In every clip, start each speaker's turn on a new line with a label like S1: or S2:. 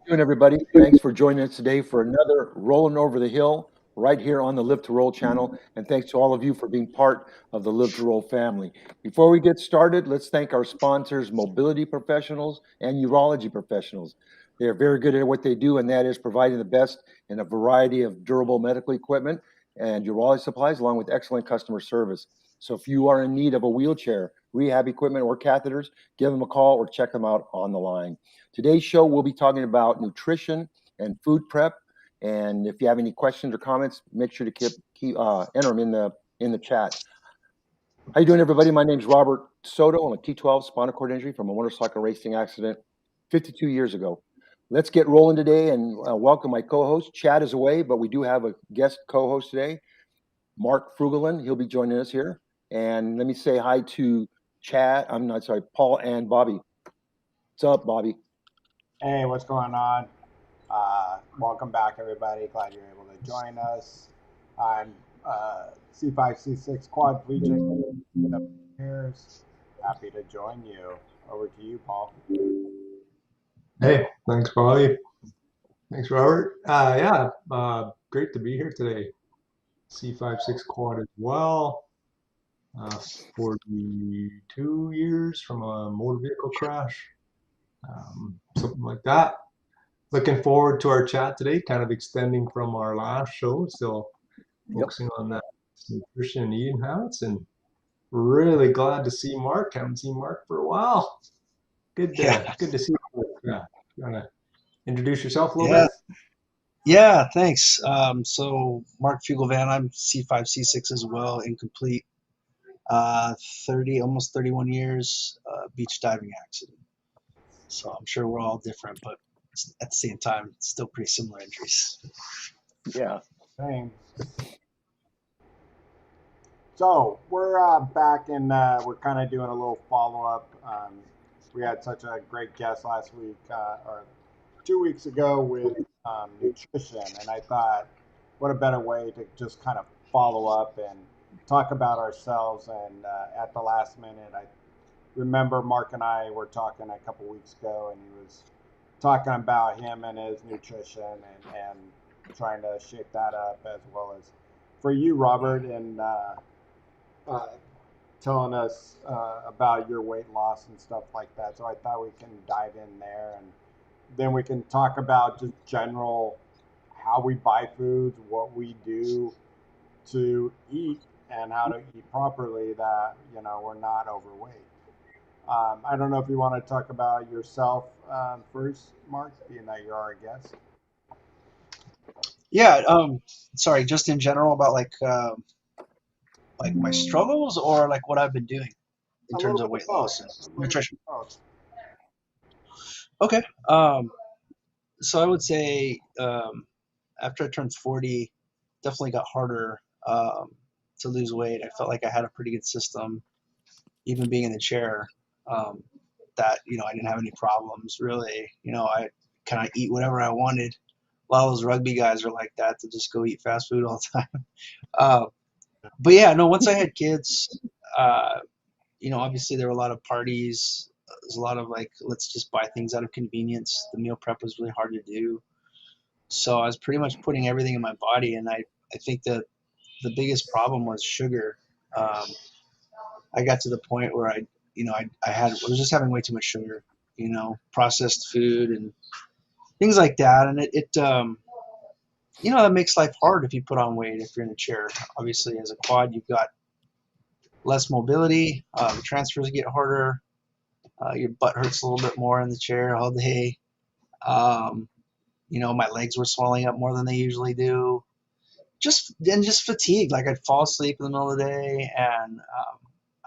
S1: Doing, everybody? Thanks for joining us today for another Rolling Over the Hill right here on the Live to Roll channel. And thanks to all of you for being part of the Live to Roll family. Before we get started, let's thank our sponsors, mobility professionals and urology professionals. They are very good at what they do, and that is providing the best in a variety of durable medical equipment and urology supplies, along with excellent customer service. So if you are in need of a wheelchair, rehab equipment, or catheters, give them a call or check them out on the line. Today's show, we'll be talking about nutrition and food prep. And if you have any questions or comments, make sure to enter them in the chat. How you doing, everybody? My name's Robert Soto. I'm a T12 spinal cord injury from a motorcycle racing accident 52 years ago. Let's get rolling today and welcome my co-host. Chad is away, but we do have a guest co-host today, Mark Frugalin. He'll be joining us here. And let me say hi to Paul and Bobby. What's up, Bobby?
S2: Hey, what's going on? Welcome back, everybody. Glad you're able to join us. I'm C5, C6 quadriplegic. Years. Happy to join you. Over to you, Paul.
S3: Hey, thanks, Bobby. Thanks, Robert. Great to be here today. C5-6 quad as well. 42 years from a motor vehicle crash, something like that. Looking forward to our chat today, kind of extending from our last show, still focusing on that nutrition and eating habits, and really glad to see Mark. Haven't seen Mark for a while. Good to see you. You want to introduce yourself a little bit?
S4: Yeah, thanks. So Mark Fugelvan, I'm C5, C6 as well, incomplete. almost 31 years, beach diving accident. So I'm sure we're all different, but at the same time, still pretty similar injuries.
S1: Yeah.
S2: Thanks. So we're back and we're kind of doing a little follow-up. We had such a great guest last week, or 2 weeks ago, with nutrition, and I thought, what a better way to just kind of follow up and talk about ourselves. And at the last minute, I remember Mark and I were talking a couple weeks ago, and he was talking about him and his nutrition and trying to shape that up, as well as for you, Robert, and telling us about your weight loss and stuff like that. So I thought we can dive in there, and then we can talk about just general how we buy foods, what we do to eat, and how to eat properly that we're not overweight. I don't know if you want to talk about yourself first, Mark, being that you're our guest.
S4: Yeah. Sorry, just in general about like my struggles, or like what I've been doing in terms of weight loss and nutrition. Okay. So I would say after I turned 40, definitely got harder to lose weight. I felt like I had a pretty good system, even being in the chair. That I didn't have any problems really. I kind of eat whatever I wanted. A lot of those rugby guys are like that, to just go eat fast food all the time. But yeah, no. Once I had kids, obviously there were a lot of parties. There's a lot of like, let's just buy things out of convenience. The meal prep was really hard to do. So I was pretty much putting everything in my body, and I think that the biggest problem was sugar. I got to the point where I was just having way too much sugar, processed food and things like that, and that makes life hard if you put on weight, if you're in a chair. Obviously, as a quad, you've got less mobility. The transfers get harder. Your butt hurts a little bit more in the chair all day. My legs were swelling up more than they usually do. Just fatigue. Like, I'd fall asleep in the middle of the day, and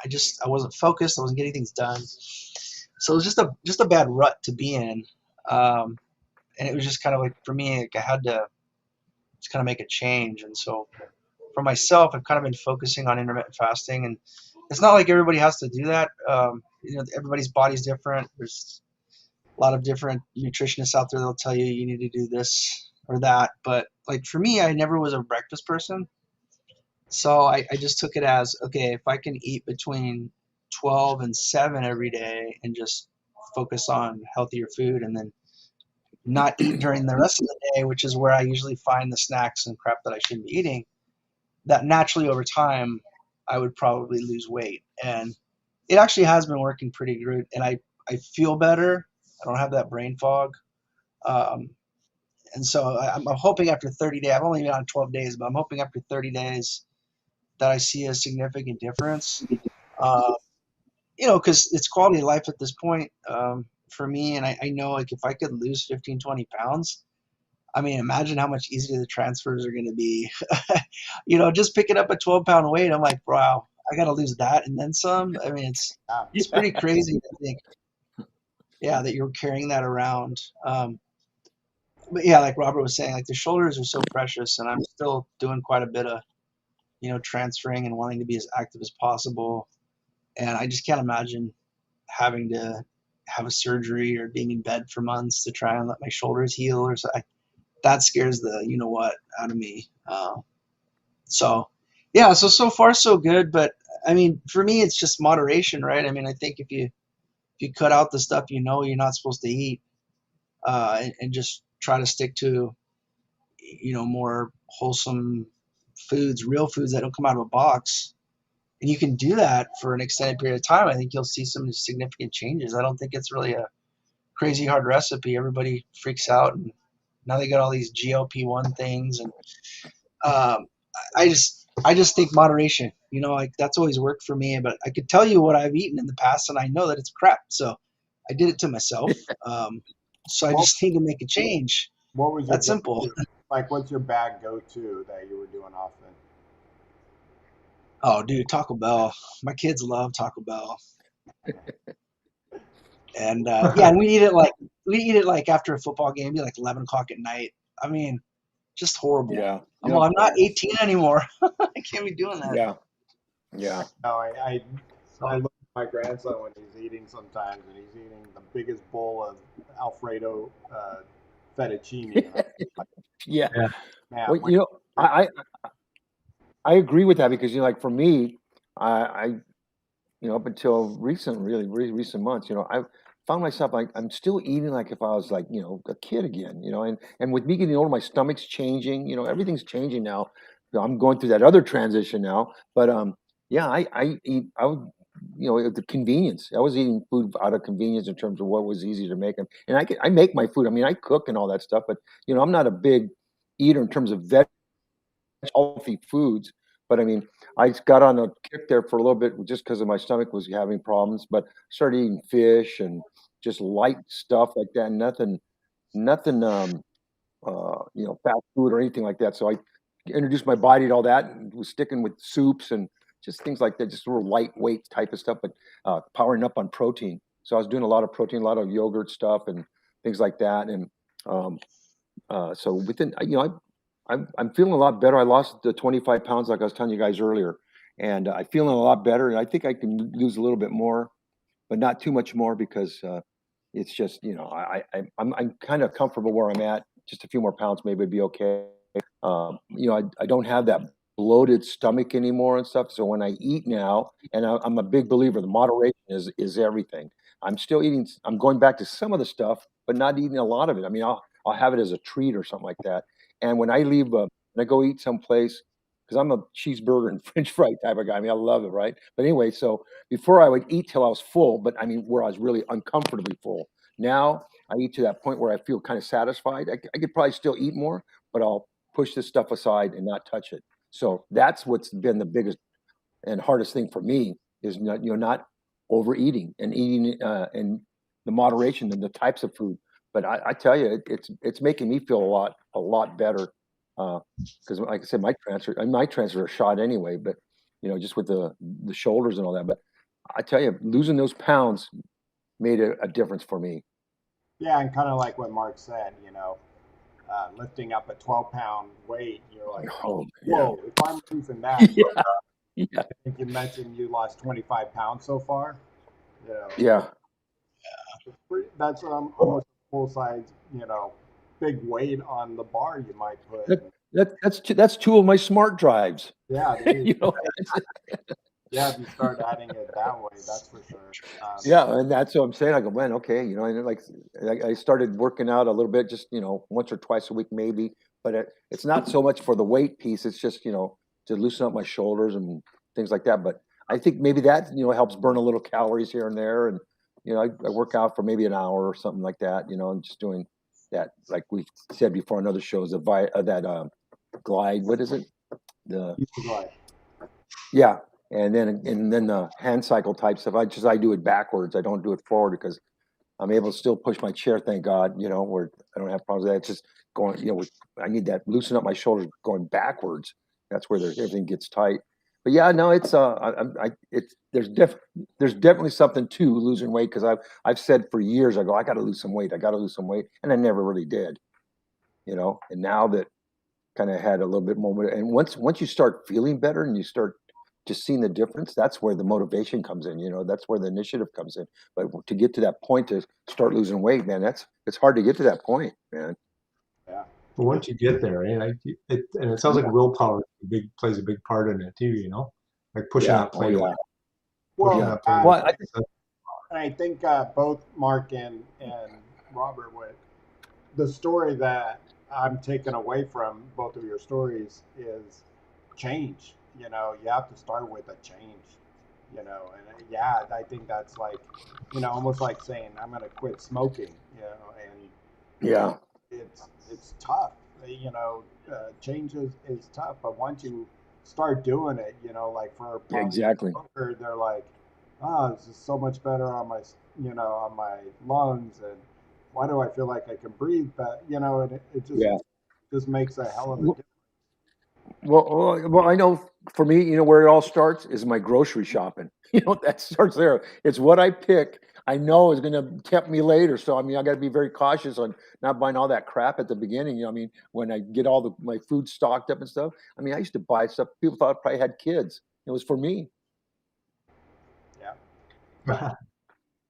S4: I wasn't focused. I wasn't getting things done. So it was just a bad rut to be in. And it was just kind of like, for me, like, I had to just kind of make a change. And so for myself, I've kind of been focusing on intermittent fasting, and it's not like everybody has to do that. Everybody's body's different. There's a lot of different nutritionists out there that'll tell you you need to do this or that. But like, for me, I never was a breakfast person. So I just took it as, okay, if I can eat between 12 and 7 every day and just focus on healthier food, and then not eat during the rest of the day, which is where I usually find the snacks and crap that I shouldn't be eating, that naturally over time I would probably lose weight. And it actually has been working pretty good. And I feel better. I don't have that brain fog. Um, and so I'm hoping after 30 days, I've only been on 12 days, but I'm hoping after 30 days that I see a significant difference. Uh, because it's quality of life at this point for me. And I know like if I could lose 15, 20 pounds, I mean, imagine how much easier the transfers are going to be. Just picking up a 12-pound weight, I'm like, wow, I got to lose that and then some. I mean, it's pretty crazy to think, yeah, that you're carrying that around. But yeah, like Robert was saying, like the shoulders are so precious, and I'm still doing quite a bit of, transferring and wanting to be as active as possible. And I just can't imagine having to have a surgery or being in bed for months to try and let my shoulders heal or so. That scares the what out of me. So yeah, so far so good. But I mean, for me, it's just moderation, right? I mean, I think if you cut out the stuff you're not supposed to eat, and just try to stick to more wholesome foods, real foods that don't come out of a box, and you can do that for an extended period of time, I think you'll see some significant changes. I don't think it's really a crazy hard recipe. Everybody freaks out, and now they got all these GLP-1 things, and um, I just think moderation. Like that's always worked for me. But I could tell you what I've eaten in the past, and I know that it's crap. So I did it to myself. So I just need to make a change.
S2: What was your
S4: That's simple.
S2: go-to? Like, what's your bag go-to that you were doing often?
S4: Oh, dude, Taco Bell. My kids love Taco Bell. And yeah, and we eat it like after a football game, be like 11 o'clock at night. I mean, just horrible.
S1: Yeah.
S4: Well, I'm not 18 anymore. I can't be doing that.
S1: Yeah. Yeah.
S2: No, I look at my grandson when he's eating sometimes, and he's eating the biggest bowl of Alfredo fettuccine. And I'm like,
S1: Yeah.
S2: man,
S1: Well, I agree with that because like for me, I up until really recent months, I found myself like I'm still eating like if I was like a kid again, and with me getting older, my stomach's changing, everything's changing now. I'm going through that other transition now, but yeah, I eat I would the convenience. I was eating food out of convenience in terms of what was easy to make, and I make my food. I mean, I cook and all that stuff, but I'm not a big eater in terms of healthy foods. But I mean, I got on a kick there for a little bit just because of my stomach was having problems. But I started eating fish and just light stuff like that. Nothing, fast food or anything like that. So I introduced my body to all that and was sticking with soups and just things like that, just sort of lightweight type of stuff, but powering up on protein. So I was doing a lot of protein, a lot of yogurt stuff and things like that. And so within, I'm feeling a lot better. I lost the 25 pounds, like I was telling you guys earlier, and I'm feeling a lot better. And I think I can lose a little bit more, but not too much more because it's just, I'm kind of comfortable where I'm at. Just a few more pounds, maybe it'd be okay. I don't have that bloated stomach anymore and stuff. So when I eat now, and I'm a big believer, the moderation is everything. I'm still eating. I'm going back to some of the stuff, but not eating a lot of it. I mean, I'll have it as a treat or something like that. And when I leave, when I go eat someplace, because I'm a cheeseburger and French fry type of guy. I mean, I love it, right? But anyway, so before I would eat till I was full, but I mean, where I was really uncomfortably full. Now I eat to that point where I feel kind of satisfied. I could probably still eat more, but I'll push this stuff aside and not touch it. So that's what's been the biggest and hardest thing for me is not overeating and eating and the moderation and the types of food. But I tell you, it's making me feel a lot better because, like I said, my transfers are shot anyway. But just with the shoulders and all that. But I tell you, losing those pounds made a difference for me.
S2: yeah, and kind of like what Mark said, lifting up a 12-pound weight, you're like,
S1: Oh,
S2: whoa, if I'm losing that,
S1: yeah, yeah,
S2: I think you mentioned you lost 25 pounds so far.
S1: yeah.
S2: That's almost a full size, big weight on the bar you might put.
S1: That's two of my smart drives.
S2: Yeah, there you
S1: You know,
S2: Yeah, if you start adding it that way, that's for sure.
S1: Yeah, and that's what I'm saying. I go, man, okay, and then, like I started working out a little bit, just once or twice a week maybe, but it's not so much for the weight piece. It's just to loosen up my shoulders and things like that. But I think maybe that helps burn a little calories here and there, and I work out for maybe an hour or something like that, and just doing that, like we said before on other shows, that glide. What is it? The
S2: Easy glide.
S1: Yeah, and then the hand cycle type stuff. I do it backwards. I don't do it forward because I'm able to still push my chair. Thank God, where I don't have problems with that. It's just going, I need that loosen up my shoulders going backwards. That's where everything gets tight. But yeah, no, it's it's there's definitely something to losing weight because I've said for years I go I got to lose some weight. I got to lose some weight, and I never really did. And now that kind of had a little bit more, and once you start feeling better and you start just seeing the difference, that's where the motivation comes in. That's where the initiative comes in. But to get to that point to start losing weight, man, it's hard to get to that point, man.
S2: Yeah.
S3: But once you get there, and it sounds like willpower plays a big part in it too. Like pushing
S1: Yeah.
S3: that
S1: Oh
S3: plate away,
S1: yeah.
S3: pushing
S2: Well,
S1: Yeah.
S3: that plate
S1: Well,
S3: away.
S2: and I think both Mark and Robert would. The story that I'm taking away from both of your stories is change. You have to start with a change. And yeah, I think that's like, almost like saying I'm going to quit smoking. And
S1: yeah.
S2: it's tough. Change is tough, but once you start doing it, like for a
S1: Yeah,
S2: problem
S1: exactly.
S2: smoker, they're like, oh, this is so much better on my, on my lungs, and why do I feel like I can breathe? But it
S1: Yeah.
S2: just makes a hell of a difference.
S1: Well, I know for me, where it all starts is my grocery shopping. That starts there. It's what I pick. I know is going to tempt me later. So, I mean, I got to be very cautious on not buying all that crap at the beginning. I mean, when I get all my food stocked up and stuff, I mean, I used to buy stuff. People thought I probably had kids. It was for me.
S2: Yeah.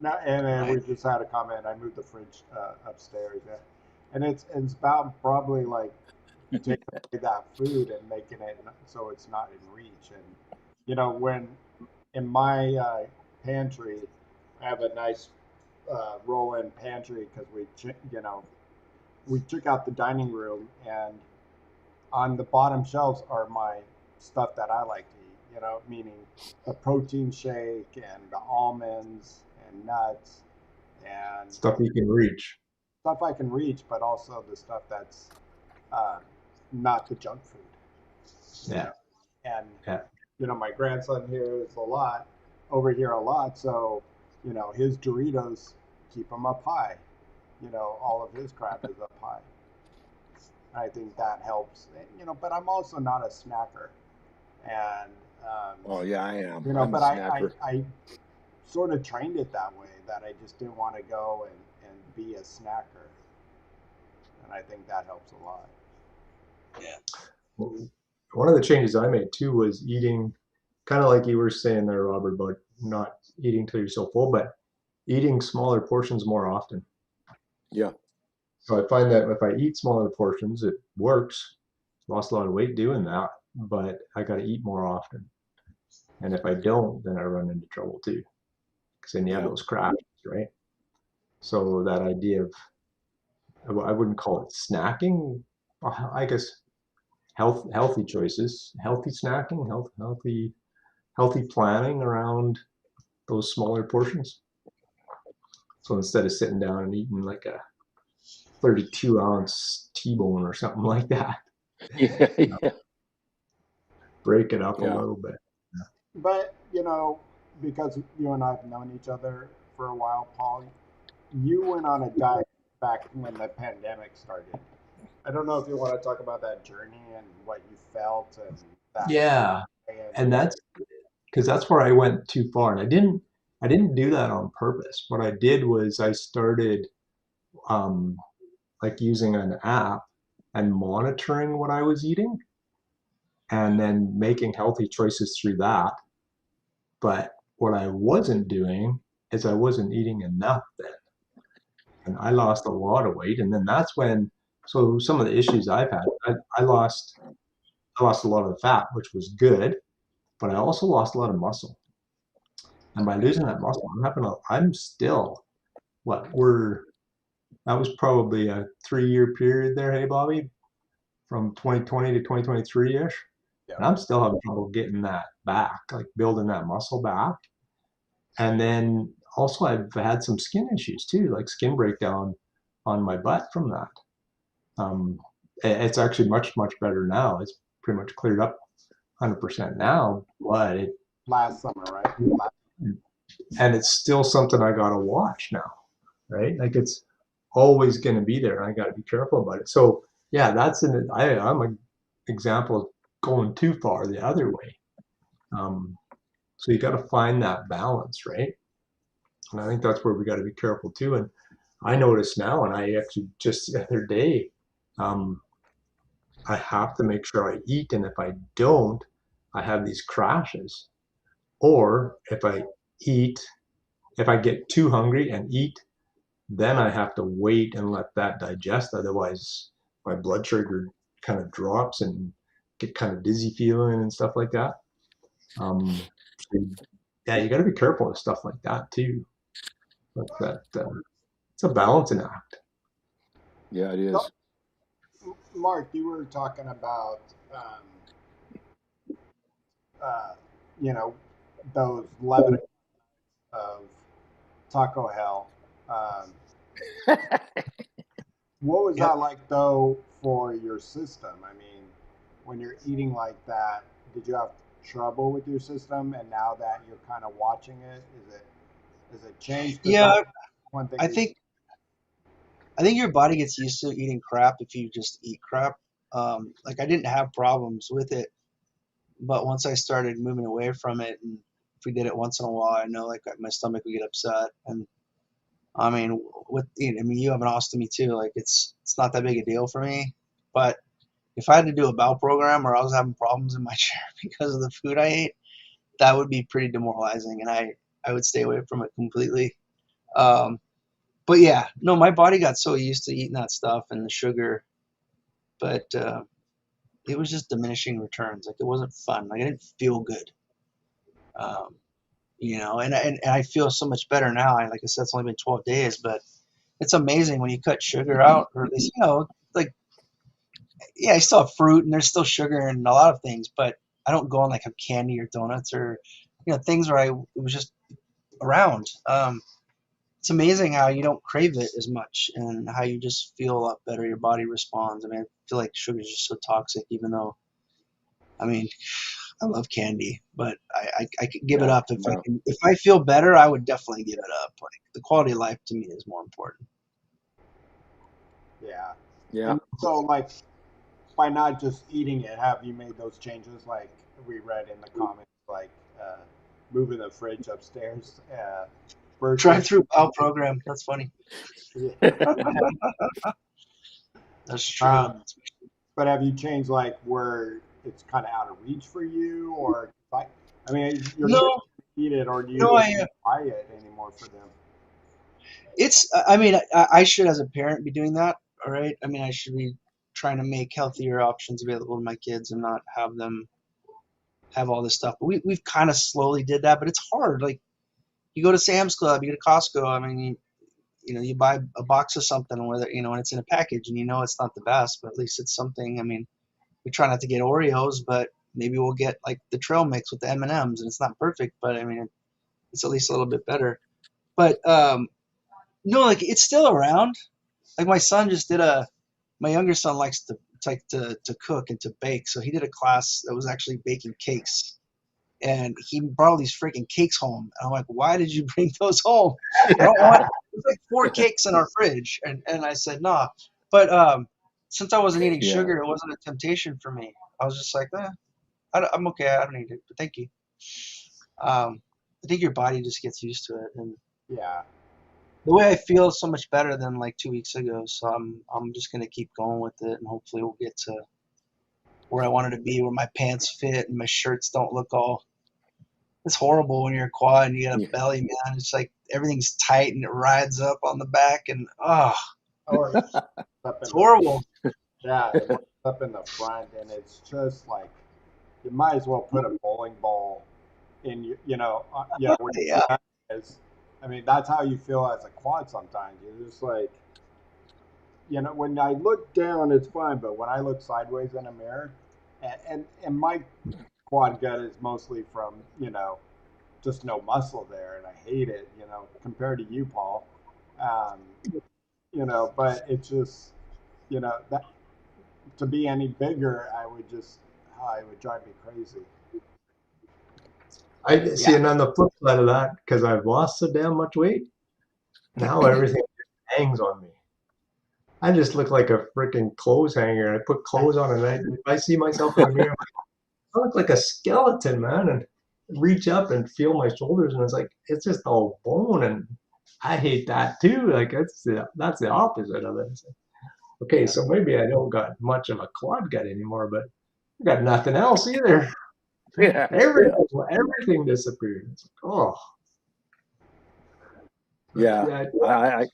S2: No, and we
S4: Right.
S2: just had a comment. I moved the fridge upstairs, yeah, and it's about probably like taking away that food and making it so it's not in reach. And when in my pantry, I have a nice roll-in pantry because we took out the dining room, and on the bottom shelves are my stuff that I like to eat. Meaning the protein shake and the almonds and nuts and
S3: Stuff you can reach.
S2: stuff I can reach, but also the stuff that's uh, not the junk food.
S3: Yeah.
S2: And
S3: Yeah.
S2: my grandson here is over here a lot, so his Doritos keep him up high. All of his crap is up high. I think that helps. But I'm also not a snacker, and
S1: Oh yeah, I am. I'm a
S2: but
S1: snacker.
S2: I sort of trained it that way that I just didn't want to go and be a snacker, and I think that helps a lot.
S3: One of the changes I made too was eating, kind of like you were saying there, Robert, about not eating till you're so full, but eating smaller portions more often.
S1: Yeah.
S3: So I find that if I eat smaller portions, it works. Lost a lot of weight doing that, but I got to eat more often. And if I don't, then I run into trouble too, because then you have
S1: Yeah.
S3: those crashes, right? So that idea of, I wouldn't call it snacking, I guess healthy choices, healthy snacking, healthy planning around those smaller portions. So instead of sitting down and eating like a 32-ounce T-bone or something like that,
S1: Yeah. Yeah.
S3: break it up a
S1: Yeah.
S3: little bit.
S2: But because you and I have known each other for a while, Paul, you went on a diet back when the pandemic started. I don't know if you want to talk about that journey and what you felt and that.
S3: Yeah,
S2: And
S3: and that's because that's where I went too far, and I didn't do that on purpose. What I did was I started um, like using an app and monitoring what I was eating, and then making healthy choices through that. But what I wasn't doing is I wasn't eating enough then. And I lost a lot of weight. And then that's when, so some of the issues I've had, I lost a lot of the fat, which was good. but I also lost a lot of muscle. And by losing that muscle, I'm still, that was probably a 3-year period there, hey, Bobby, from 2020 to 2023-ish.
S2: Yeah.
S3: And I'm still having trouble getting that back, like building that muscle back. And then also I've had some skin issues too, like skin breakdown on my butt from that. It's actually much, much better now. It's pretty much cleared up 100% now, but
S2: Last summer, right?
S3: and it's still something I got to watch now, right? Like it's always going to be there. And I got to be careful about it. So yeah, I'm an example of going too far the other way. So you got to find that balance, right? And I think that's where we got to be careful too. And I notice now, and I actually just the other day, I have to make sure I eat, and if I don't, I have these crashes. Or if I get too hungry and eat, then I have to wait and let that digest. Otherwise, my blood sugar kind of drops and get kind of dizzy feeling and stuff like that. So yeah, you got to be careful with stuff like that too. But it's a balancing act.
S1: Yeah, it is.
S2: Mark, you were talking about, uh, you know, those 11 of Taco Hell. What was
S4: Yep.
S2: that like though for your system? I mean, when you're eating like that, did you have trouble with your system? And now that you're kind of watching it, is it changed? 'Cause
S4: Yeah,
S2: that's one thing
S4: I think your body gets used to eating crap if you just eat crap. Like I didn't have problems with it, but once I started moving away from it, and if we did it once in a while, I know like my stomach would get upset. And I mean, you have an ostomy too. Like it's not that big a deal for me. But if I had to do a bowel program or I was having problems in my chair because of the food I ate, that would be pretty demoralizing, and I would stay away from it completely. Um, but yeah, no, my body got so used to eating that stuff and the sugar, but it was just diminishing returns. Like it wasn't fun. Like I didn't feel good. Um, and I feel so much better now. Like I said, it's only been 12 days, but it's amazing when you cut sugar out, or at least, like, yeah, I still have fruit and there's still sugar in a lot of things, but I don't go and like have candy or donuts or, things where it was just around. It's amazing how you don't crave it as much and how you just feel a lot better. Your body responds. I mean, I feel like sugar is just so toxic, even though, I mean, I love candy, but I could give it up if I feel better. I would definitely give it up. Like the quality of life to me is more important.
S2: Yeah.
S1: Yeah.
S2: And so, like, by not just eating it, have you made those changes? Like we read in the comments, like moving the fridge upstairs.
S4: Drive through bowel program. That's funny.
S2: Yeah.
S4: That's true.
S2: But have you changed like where it's kind of out of reach for you, or like, I mean, your kids
S4: No,
S2: eat it, or do you
S4: no,
S2: just buy it anymore for them?
S4: I mean, I should, as a parent, be doing that. All right. I mean, I should be trying to make healthier options available to my kids and not have them have all this stuff. But we've kind of slowly did that, but it's hard. Like you go to Sam's Club, you go to Costco. I mean, you buy a box of something, whether and it's in a package, and it's not the best, but at least it's something. I mean, we try not to get Oreos, but maybe we'll get like the trail mix with the M&Ms, and it's not perfect, but I mean, it's at least a little bit better. But no, like it's still around. Like my younger son likes to cook and to bake, so he did a class that was actually baking cakes. And he brought all these freaking cakes home. And I'm like, why did you bring those home? I don't want. There's like 4 cakes in our fridge, and I said, nah. But since I wasn't eating sugar, it wasn't a temptation for me. I was just like, I'm okay. I don't need it, but thank you. I think your body just gets used to it, and
S2: Yeah.
S4: the way I feel is so much better than like 2 weeks ago. So I'm just gonna keep going with it, and hopefully we'll get to where I wanted to be, where my pants fit and my shirts don't look all. It's horrible when you're a quad and you got a belly, man. It's like everything's tight and it rides up on the back, and
S2: Or
S4: it's horrible.
S2: Yeah, it works up in the front, and it's just like you might as well put a bowling ball in where
S4: Yeah.
S2: your neck is. I mean, that's how you feel as a quad sometimes. You're just like, when I look down, it's fine, but when I look sideways in a mirror, and my quad gut is mostly from, just no muscle there, and I hate it, compared to you, Paul. Um, but it's just, that to be any bigger, it would drive me crazy.
S3: I see,
S4: Yeah.
S3: and on the flip side of that, because I've lost so damn much weight, now everything just hangs on me. I just look like a freaking clothes hanger. I put clothes on, and if I see myself in the mirror, I look like a skeleton, man. And reach up and feel my shoulders, and it's just all bone, and I hate that too. Like that's the opposite of it. It's like, okay, so maybe I don't got much of a quad gut anymore, but I got nothing else either.
S1: Yeah.
S3: Everything disappeared. It's like, oh, but
S1: Yeah.
S3: yeah,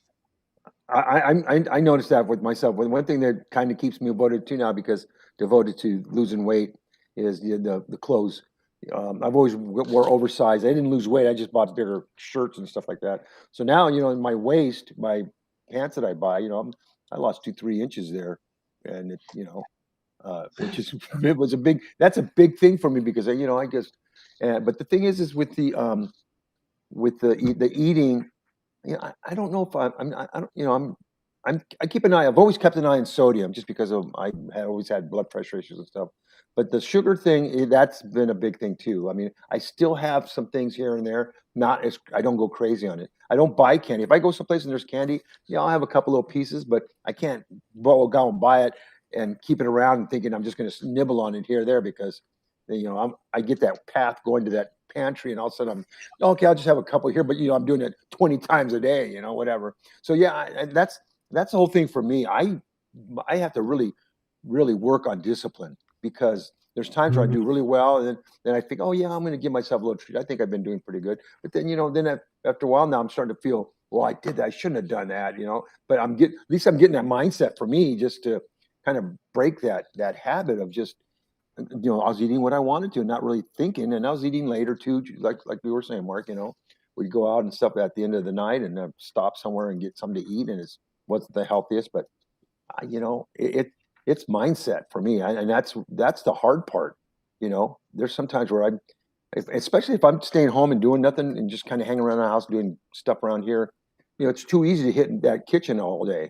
S1: I noticed that with myself. One thing that kind of keeps me devoted to now, because devoted to losing weight, is the clothes. I've always wore oversized. I didn't lose weight. I just bought bigger shirts and stuff like that. So now, in my waist, my pants that I buy, I lost 2, 3 inches there, and which is that's a big thing for me, because I guess. But the thing is with the eating. I don't know if I don't, I keep an eye. I've always kept an eye on sodium, just because I had always had blood pressure issues and stuff. But the sugar thing, that's been a big thing too. I mean, I still have some things here and there. Not as I don't go crazy on it. I don't buy candy. If I go someplace and there's candy, I'll have a couple little pieces, but I can't go and buy it and keep it around and thinking I'm just going to nibble on it here or there, because I get that path going to that pantry, and all of a sudden okay, I'll just have a couple here, but I'm doing it 20 times a day, whatever. So yeah, that's the whole thing for me. I have to really, really work on discipline, because there's times where I
S3: mhm.
S1: do really well, and then I think, oh yeah, I'm going to give myself a little treat. I think I've been doing pretty good. But then, after a while now, I'm starting to feel, well, I did that. I shouldn't have done that, But at least I'm getting that mindset for me, just to kind of break that habit of just, I was eating what I wanted to, not really thinking, and I was eating later too, like we were saying, Mark. We'd go out and stuff at the end of the night, and stop somewhere and get something to eat, and it wasn't the healthiest, but it's mindset for me, and that's the hard part. There's sometimes where especially if I'm staying home and doing nothing and just kind of hanging around the house doing stuff around here, it's too easy to hit that kitchen all day.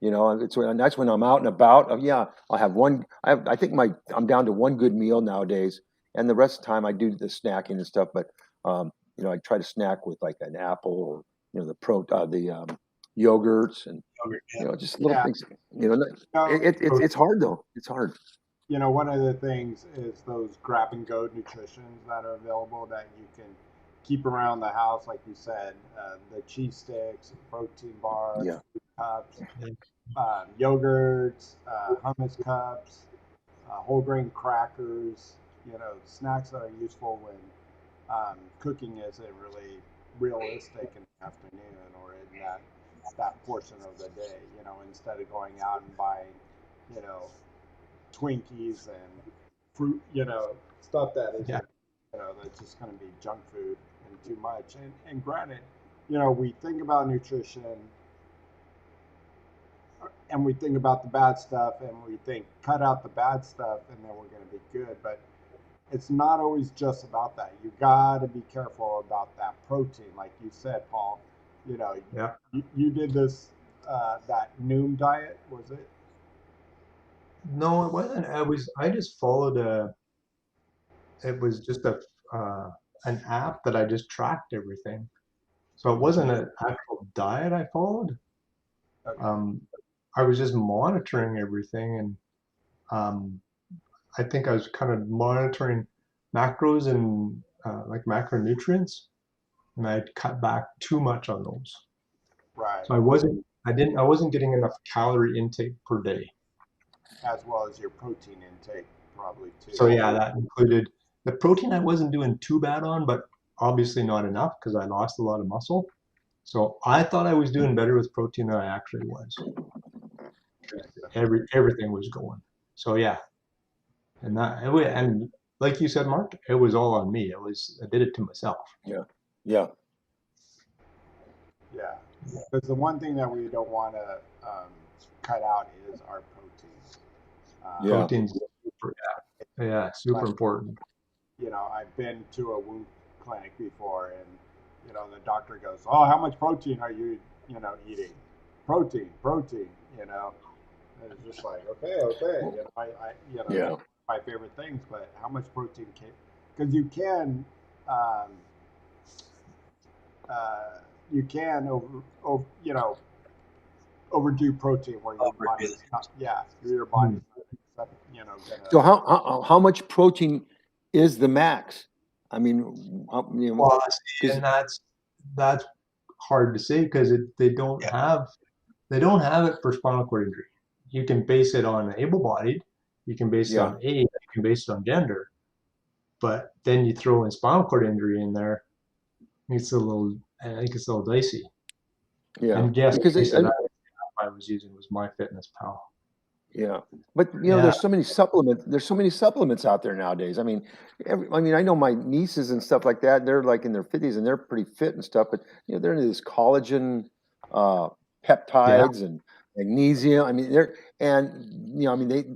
S1: And that's when I'm out and about. Yeah, I'll have one. I think I'm down to one good meal nowadays, and the rest of the time I do the snacking and stuff. But I try to snack with like an apple, or the yogurts, and
S4: Yeah.
S1: just little
S2: Yeah.
S1: things.
S2: No,
S1: It's hard though. It's hard.
S2: one of the things is those grab and go nutritions that are available that you can keep around the house, like you said, the cheese sticks, protein bars,
S1: Yeah,
S2: fruit cups, yogurts, hummus cups, whole grain crackers, snacks that are useful when cooking isn't really realistic in the afternoon or in that portion of the day. Instead of going out and buying, you know, Twinkies and fruit, stuff that
S3: Yeah.
S2: isn't, that's just going to be junk food and too much. And granted, we think about nutrition and we think about the bad stuff and we think cut out the bad stuff and then we're going to be good. But it's not always just about that. You got to be careful about that protein, like you said, Paul. You know,
S3: Yeah.
S2: you did this that Noom diet, was it?
S3: No, it wasn't. I just followed it was just uh, an app that I just tracked everything. So it wasn't an actual diet I followed.
S2: Okay,
S3: Um, I was just monitoring everything, and um, I think I was kind of monitoring macros and like macronutrients, and I'd cut back too much on those.
S2: right.
S3: So I wasn't getting enough calorie intake per day.
S2: As well as your protein intake, probably too.
S3: So yeah, that included the protein I wasn't doing too bad on, but obviously not enough because I lost a lot of muscle. So I thought I was doing better with protein than I actually was. Everything was going. So yeah, and like you said, Mark, it was all on me. I did it to myself.
S1: Yeah.
S2: Yeah. Because the one thing that we don't want to cut out is our proteins.
S1: Yeah.
S3: Protein's super, super
S2: Like,
S3: important.
S2: I've been to a wound clinic before, and the doctor goes, "Oh, how much protein are you, eating? Protein, protein." And it's just like, okay.
S1: Yeah.
S2: That's my favorite things, but how much protein can? Because you can, um, you can overdo protein where your
S4: Overdo
S2: body's
S4: it.
S2: not, your body's not,
S1: So
S2: gonna.
S1: how much protein is the max? I mean,
S3: Well, see, and that's hard to say because they don't have it for spinal cord injury. You can base it on able-bodied, you can base it on age, you can base it on gender, but then you throw in spinal cord injury in there, I think it's a little dicey.
S1: Yeah,
S3: And yes,
S1: because
S3: that I was using was MyFitnessPal.
S1: yeah, but
S3: Yeah.
S1: there's so many supplements. There's so many supplements out there nowadays. I mean, I know my nieces and stuff like that. They're like in their 50s and they're pretty fit and stuff. But they're into this collagen, peptides and magnesium. I mean,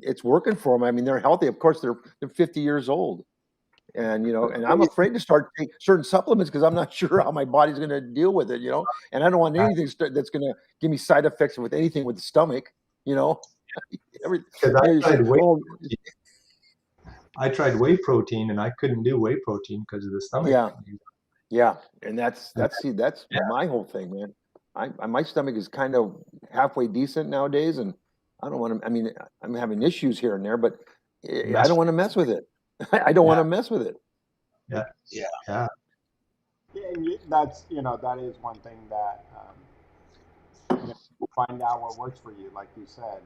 S1: it's working for them. I mean, they're healthy. Of course, they're 50 years old, and and I'm afraid to start taking certain supplements because I'm not sure how my body's going to deal with it. And I don't want anything that's going to give me side effects with anything with the stomach.
S3: Because I tried whey protein and I couldn't do whey protein because of the stomach.
S1: Yeah, and that's my whole thing, man. My stomach is kind of halfway decent nowadays, and I don't want to. I mean, I'm having issues here and there, but I don't want to mess with it. I don't want to mess with it.
S3: Yeah.
S2: Yeah, and that's that is one thing that find out what works for you, like you said.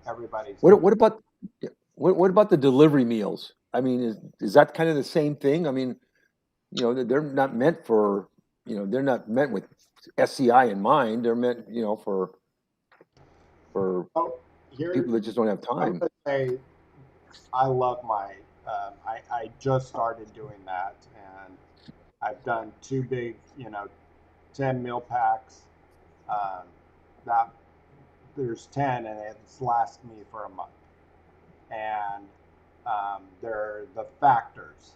S2: Everybody's
S1: what about the delivery meals? I mean, is that kind of the same thing? I mean, they're not meant for they're not meant with SCI in mind. They're meant for people that just don't have
S2: I'm
S1: time.
S2: gonna say I love my. I just started doing that, and I've done two big, 10 meal packs. Um, that there's 10, and it's lasted me for a month. And they're the factors.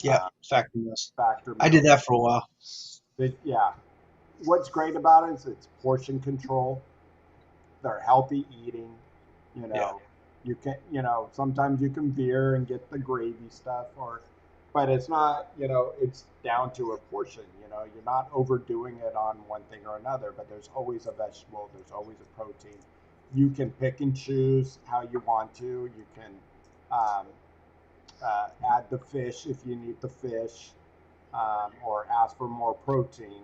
S4: Yeah, factor meals.
S2: Factor.
S4: I did that for a while.
S2: Yeah. What's great about it is it's portion control. They're healthy eating. You can, sometimes you can veer and get the gravy stuff, but it's not, it's down to a portion. You're not overdoing it on one thing or another, but there's always a vegetable, there's always a protein. You can pick and choose how you want to. You can add the fish if you need the fish, or ask for more protein.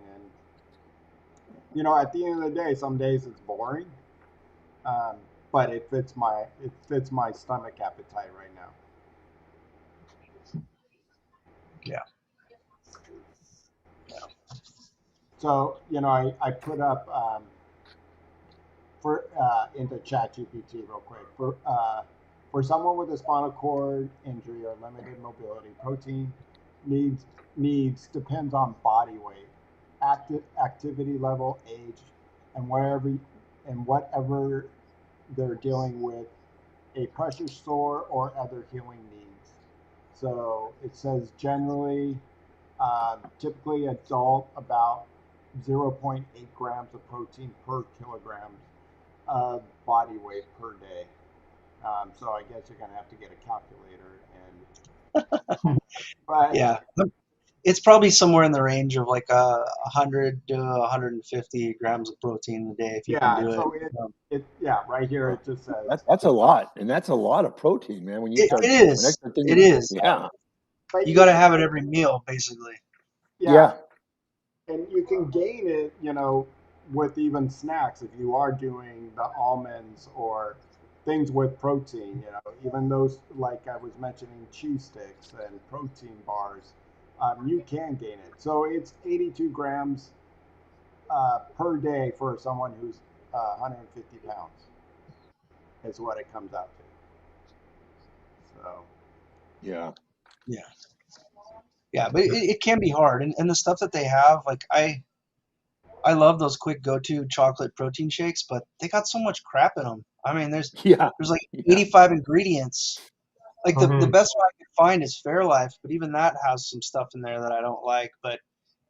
S2: And at the end of the day, some days it's boring, but it fits my stomach appetite right now.
S4: Yeah.
S2: So I put up into ChatGPT real quick for someone with a spinal cord injury or limited mobility, protein needs depends on body weight, activity level, age, and whatever they're dealing with, a pressure sore or other healing needs. So it says generally, typically adult about 0.8 grams of protein per kilogram of body weight per day. So I guess you're going to have to get a calculator. But
S4: Yeah, it's probably somewhere in the range of like 100 to 150 grams of protein a day if you can do
S2: so
S4: it.
S2: right here it just says
S1: That's a lot, and that's a lot of protein, man. When you
S4: It
S1: start,
S4: is. It is.
S1: Yeah,
S4: You got to have it every meal, basically.
S1: yeah.
S2: And you can gain it, with even snacks if you are doing the almonds or things with protein. Even those, like I was mentioning, cheese sticks and protein bars, you can gain it. So it's 82 grams per day for someone who's 150 pounds is what it comes out to. So
S1: Yeah.
S4: Yeah, but it can be hard, and the stuff that they have, like I love those quick go-to chocolate protein shakes, but they got so much crap in them. I mean,
S1: Yeah.
S4: there's like
S1: Yeah.
S4: 85 ingredients. Like the
S3: Mhm.
S4: best one I could find is Fairlife, but even that has some stuff in there that I don't like. But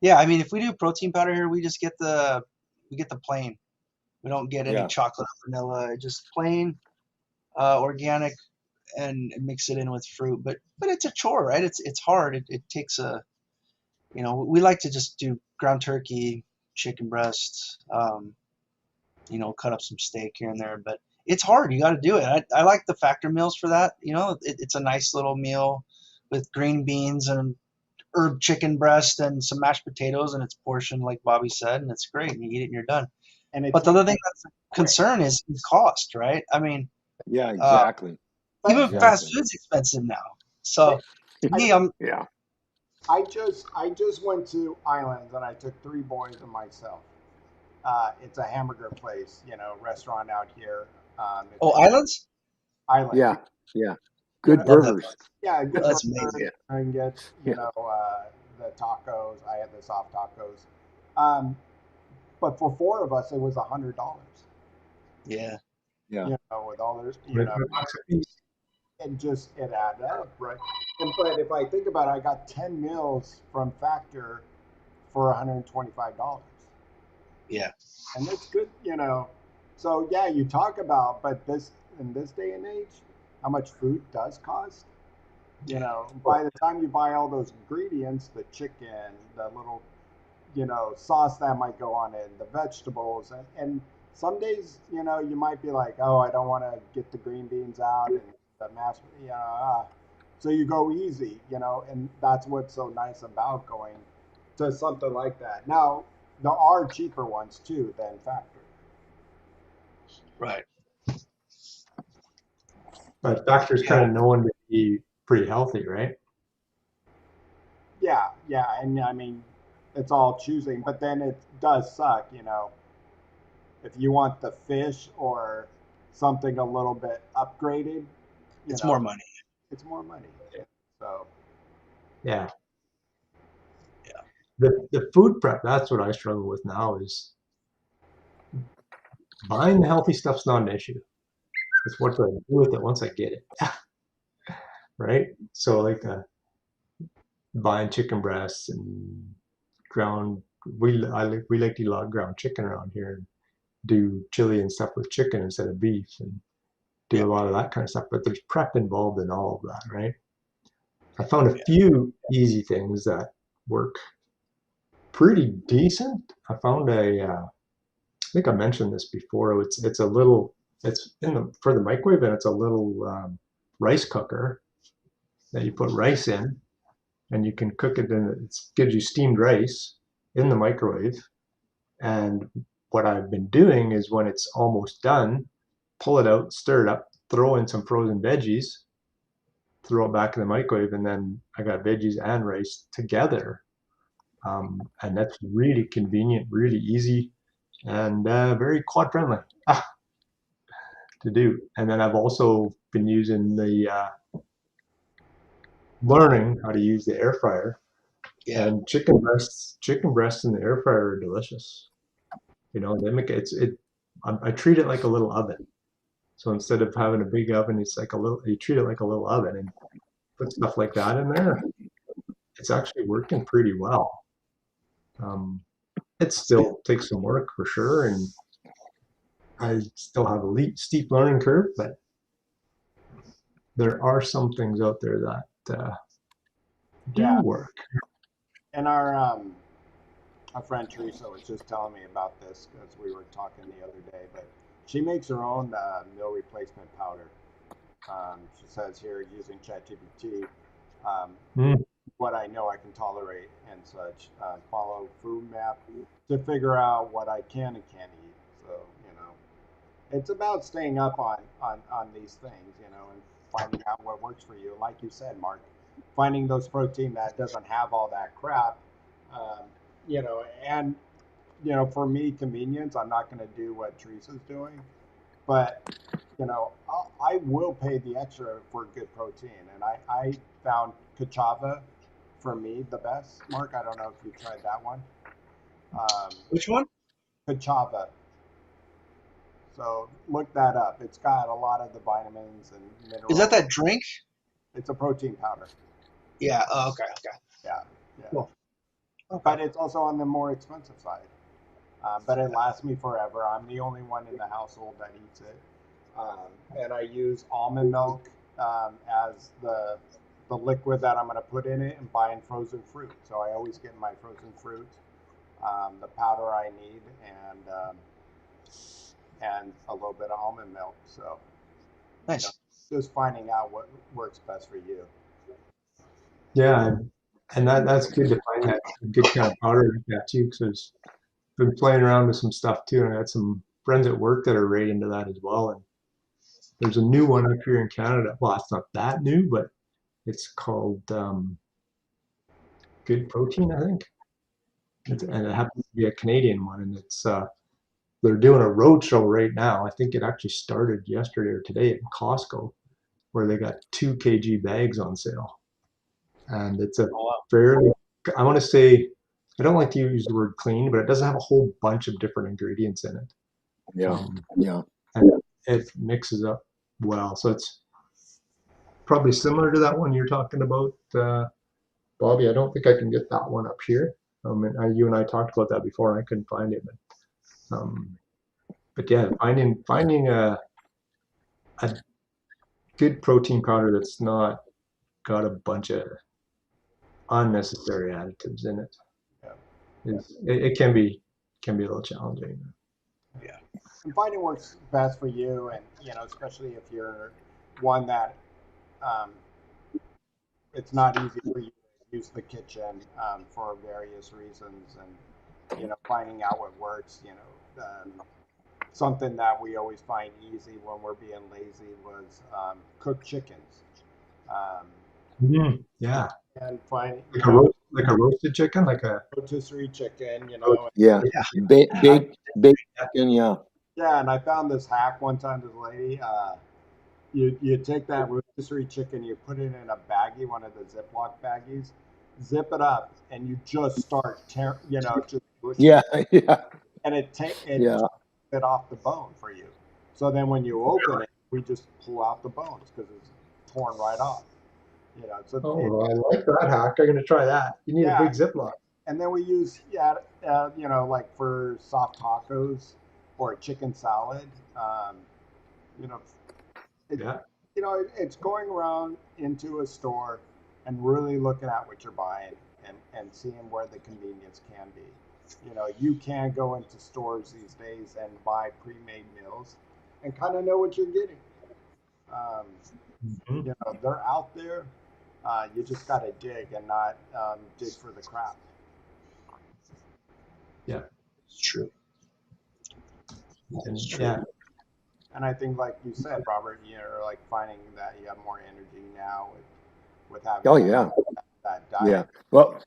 S4: yeah, I mean, if we do protein powder here, we just get the plain. We don't get any
S1: Yeah.
S4: chocolate or vanilla, just plain organic, and mix it in with fruit. But it's a chore, right? It's hard. It takes a, we like to just do ground turkey, chicken breast, cut up some steak here and there, but it's hard. You got to do it. I like the factor meals for that. It's a nice little meal with green beans and herb chicken breast and some mashed potatoes, and it's portioned like Bobby said, and it's great. And you eat it and you're done.
S2: and it's
S4: But the other thing
S2: easy,
S4: that's a
S2: quick.
S4: concern is cost, right? I mean,
S1: Yeah.
S4: uh,
S1: Exactly.
S2: But
S4: even fast
S1: Exactly.
S4: food's expensive now. So to
S2: I,
S4: me,
S1: Yeah.
S2: I just went to Islands and I took 3 boys and myself. It's a hamburger place, restaurant out here. It's
S4: oh, islands.
S2: Islands.
S1: Yeah. Yeah.
S2: You know,
S1: Good
S4: Love that.
S1: burgers.
S2: yeah, good
S4: That's
S2: burger.
S4: amazing.
S1: Yeah.
S2: And get
S1: Yeah.
S2: the tacos. I had the soft tacos. Um, but for 4 of us, it was $100.
S4: Yeah.
S1: Yeah.
S2: With all this,
S3: 25 bucks a piece.
S2: and just it added up, right? But if I think about it, I got 10 meals from Factor for $125,
S4: Yeah.
S2: and that's good. So yeah, you talk about, but this in this day and age, how much food does cost. By the time you buy all those ingredients, the chicken, the little, sauce that might go on it, the vegetables, and some days, you might be like, oh, I don't want to get the green beans out and the mashed, so you go easy, and that's what's so nice about going to something like that. Now, there are cheaper ones too than Factor.
S4: Right.
S3: But Factor's kind of known to be pretty healthy, right?
S2: Yeah, yeah, and I mean, it's all choosing, but then it does suck, if you want the fish or something a little bit upgraded,
S4: It's more money.
S2: it's more money. So
S3: Yeah.
S4: Yeah.
S3: The food prep, that's what I struggle with now is buying the healthy stuff's not an issue. It's what do I do with it once I get it, right? So like buying chicken breasts and ground, we like to eat a lot of ground chicken around here and do chili and stuff with chicken instead of beef and do a
S4: Yep.
S3: lot of that kind of stuff. But there's prep involved in all of that, right? I found a
S4: Yeah.
S3: few easy things that work pretty decent. I found I think I mentioned this before. It's a little, it's in the for the microwave, and it's a little rice cooker that you put rice in, and you can cook it, and it gives you steamed rice in the microwave. And what I've been doing is when it's almost done, pull it out, stir it up, throw in some frozen veggies, throw it back in the microwave, and then I got veggies and rice together. And that's really convenient, really easy, and very quad friendly to do. And then I've also been using the learning how to use the air fryer.
S4: Yeah.
S3: And chicken breasts in the air fryer are delicious. They make it. I treat it like a little oven. So instead of having a big oven, it's like a little. You treat it like a little oven and put stuff like that in there. It's actually working pretty well. Um, it still takes some work for sure, and I still have a steep learning curve, but there are some things out there that do
S2: yeah,
S3: work.
S2: and our friend Teresa was just telling me about this because we were talking the other day, but she makes her own meal replacement powder. She says here using ChatGPT, um,
S3: Mm,
S2: what I know I can tolerate and such. Follow food map to figure out what I can and can't eat. So it's about staying up on these things, and finding out what works for you. Like you said, Mark, finding those protein that doesn't have all that crap, um, and for me, convenience. I'm not going to do what Teresa's doing. but I will pay the extra for good protein, and I found Kachava for me the best. Mark, I don't know if you tried that one.
S4: Which one?
S2: Kachava. So look that up. It's got a lot of the vitamins and minerals.
S4: Is that drink?
S2: It's a protein powder.
S4: Yeah. Oh, okay.
S2: Yeah, yeah.
S4: Cool. Okay.
S2: But it's also on the more expensive side. But it lasts me forever. I'm the only one in the household that eats it. And I use almond milk as the liquid that I'm going to put in it, and buying frozen fruit. So I always get my frozen fruit, the powder I need, and a little bit of almond milk. So
S4: Nice.
S2: just finding out what works best for you.
S3: Yeah, and that's good to find that good kind of powder like that too, because I've been playing around with some stuff too, and I got some friends at work that are right into that as well. And there's a new one up here in Canada. Well, it's not that new, but it's called Good Protein, I think. And it happens to be a Canadian one, and it's they're doing a road show right now. I think it actually started yesterday or today at Costco, where they got 2 kg bags on sale, and it's a
S4: Oh, wow.
S3: fairly, I want to say, I don't like to use the word clean, but it doesn't have a whole bunch of different ingredients in it.
S1: Yeah, yeah.
S3: And it mixes up well. So it's probably similar to that one you're talking about, Bobby. I don't think I can get that one up here. And you and I talked about that before, and I couldn't find it. But yeah, finding a good protein powder that's not got a bunch of unnecessary additives in it it can be a little challenging.
S4: Yeah.
S2: And finding what's best for you, and especially if you're one that it's not easy for you to use the kitchen for various reasons, and finding out what works. Something that we always find easy when we're being lazy was cooked chickens.
S3: Yeah,
S2: And finding
S3: like a roasted chicken, like a
S2: rotisserie chicken,
S1: Yeah,
S4: Yeah.
S1: baked chicken. Yeah,
S2: yeah. And I found this hack one time. This lady, you take that rotisserie chicken, you put it in a baggie, one of the Ziploc baggies, zip it up, and you just start just pushing
S1: yeah,
S2: it,
S1: yeah,
S2: and it takes
S1: yeah.
S2: it off the bone for you. So then when you open it, we just pull out the bones because it's torn right off. So
S3: oh, I like that hack. I'm gonna try that. You need a
S2: yeah,
S3: big Ziploc.
S2: and then we use like for soft tacos or chicken salad. You know, it,
S3: Yeah,
S2: it's going around into a store and really looking at what you're buying, and seeing where the convenience can be. You can go into stores these days and buy pre-made meals and kind of know what you're getting. Um, they're out there. You just got to dig and not dig for the crap.
S3: yeah,
S4: It's true.
S3: and
S4: It's true.
S3: yeah,
S2: And I think, like you said, Robert, you're like finding that you have more energy now with having
S1: Oh yeah,
S2: that
S1: yeah.
S2: diet.
S1: Well,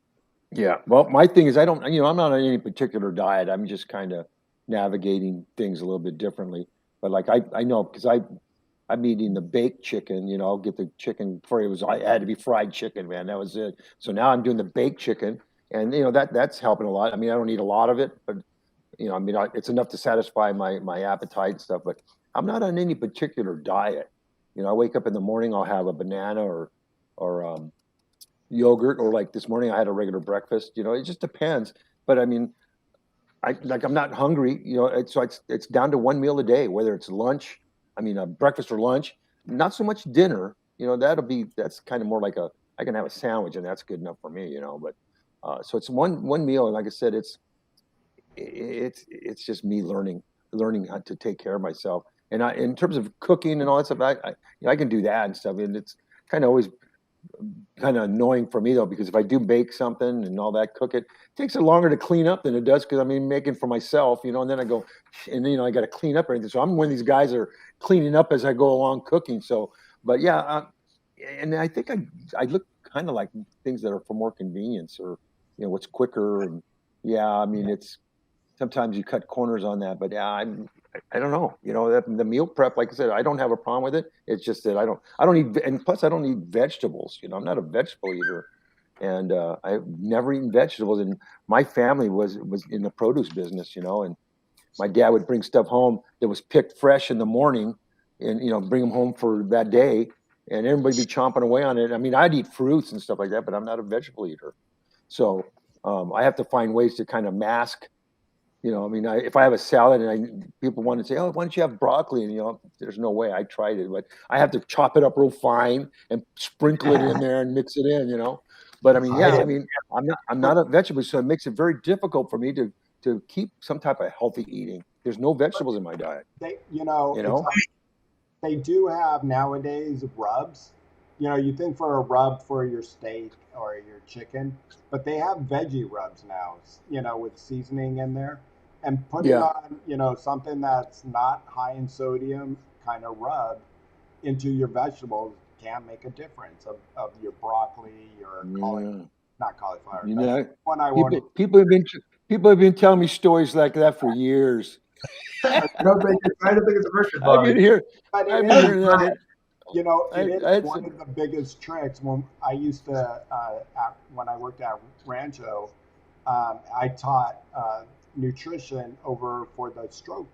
S1: yeah. Well, my thing is, I don't. I'm not on any particular diet. I'm just kind of navigating things a little bit differently. But like I know because I'm eating the baked chicken. I'll get the chicken before it had to be fried chicken, man. That was it. So now I'm doing the baked chicken, and that's helping a lot. I mean, I don't eat a lot of it, but it's enough to satisfy my appetite and stuff. But I'm not on any particular diet. I wake up in the morning, I'll have a banana or yogurt, or like this morning I had a regular breakfast. It just depends. But I mean, I'm not hungry. It's down to one meal a day, whether it's lunch, breakfast or lunch. Not so much dinner. That's kind of more like I can have a sandwich and that's good enough for me. But so it's one meal, and like I said, it's just me learning how to take care of myself. And in terms of cooking and all that stuff, I can do that and stuff. And it's kind of always kind of annoying for me though, because if I do bake something and all that, cook it, takes it longer to clean up than it does because making for myself, and then I go, and then I got to clean up everything. So I'm one of these guys that are cleaning up as I go along cooking. So, but yeah, and I think I look kind of like things that are for more convenience, or what's quicker. And yeah, it's sometimes you cut corners on that, but yeah, I don't know, the meal prep, like I said, I don't have a problem with it. It's just that I don't eat, and plus I don't eat vegetables. I'm not a vegetable eater, and I've never eaten vegetables. And my family was in the produce business, and my dad would bring stuff home that was picked fresh in the morning, and bring them home for that day, and everybody be chomping away on it. I mean, I'd eat fruits and stuff like that, but I'm not a vegetable eater, so I have to find ways to kind of mask. I mean, if I have a salad and people want to say, "Oh, why don't you have broccoli?" And there's no way. I tried it, but I have to chop it up real fine and sprinkle it in there and mix it in. But I mean, yeah, I mean, I'm not a vegetable, so it makes it very difficult for me to keep some type of healthy eating. There's no vegetables in my diet.
S2: It's like they do have nowadays rubs. You think for a rub for your steak or your chicken, but they have veggie rubs now, with seasoning in there. And putting
S1: Yeah.
S2: on, something that's not high in sodium kind of rub into your vegetables can make a difference of your broccoli, your not cauliflower.
S1: You
S2: That's
S1: know,
S2: one I won't.
S1: people have been telling me stories like that for years.
S3: I don't think it's working,
S1: I've
S3: Bobby.
S1: been here.
S2: But
S1: I've
S2: it
S1: been
S2: is,
S1: hearing that.
S2: it is
S1: I had
S2: one
S1: some.
S2: of the biggest tricks. When I used to, when I worked at Rancho, I taught nutrition over for the stroke